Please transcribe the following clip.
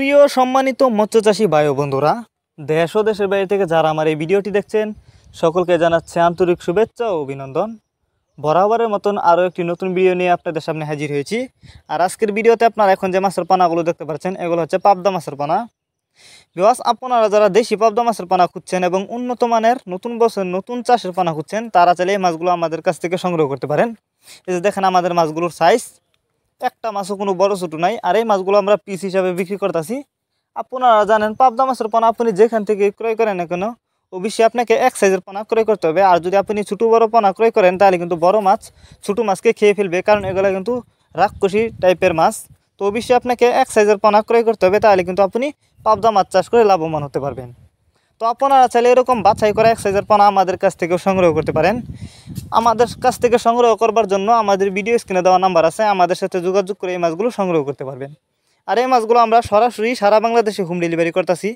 প্রিয় সম্মানিত মৎস্যচাষী ভাই ও বন্ধুরা, দেশ ও দেশের বাইরে থেকে যারা আমার এই ভিডিওটি দেখছেন সকলকে জানাচ্ছে আন্তরিক শুভেচ্ছা ও অভিনন্দন। বরাবরের মতন আরও একটি নতুন ভিডিও নিয়ে আপনাদের সামনে হাজির হয়েছি। আর আজকের ভিডিওতে আপনারা এখন যে মাছের পানাগুলো দেখতে পাচ্ছেন এগুলো হচ্ছে পাবদা মাছের পানা। বিকজ আপনারা যারা দেশি পাবদা মাছের পানা খুঁজছেন এবং উন্নত মানের নতুন বছর নতুন চাষের পানা খুঁজছেন তারা চাইলে এই মাছগুলো আমাদের কাছ থেকে সংগ্রহ করতে পারেন। এই যে দেখেন আমাদের মাছগুলোর সাইজ, একটা মাছও কোনো বড় ছোটো নাই। আর এই মাছগুলো আমরা পিস হিসাবে বিক্রি করতেছি। আপনারা জানেন পাবদা মাছের পানা আপনি যেখান থেকে ক্রয় করেন না কেন অবশ্যই আপনাকে এক সাইজের পানা ক্রয় করতে হবে। আর যদি আপনি ছোটো বড় পানা ক্রয় করেন তাহলে কিন্তু বড় মাছ ছোটো মাছকে খেয়ে ফেলবে, কারণ এগুলো কিন্তু রাক্ষসী টাইপের মাছ। তো অবশ্যই আপনাকে এক সাইজের পানা ক্রয় করতে হবে, তাহলে কিন্তু আপনি পাবদা মাছ চাষ করে লাভবান হতে পারবেন। তো আপনারা চাইলে এরকম বাছাই করা এক সাইজের পানা আমাদের কাছ থেকেও সংগ্রহ করতে পারেন। আমাদের কাছ থেকে সংগ্রহ করবার জন্য আমাদের ভিডিও স্ক্রিনে দেওয়া নাম্বার আছে, আমাদের সাথে যোগাযোগ করে এই মাছগুলো সংগ্রহ করতে পারবেন। আর এই মাছগুলো আমরা সরাসরি সারা বাংলাদেশে হোম ডেলিভারি করতেছি।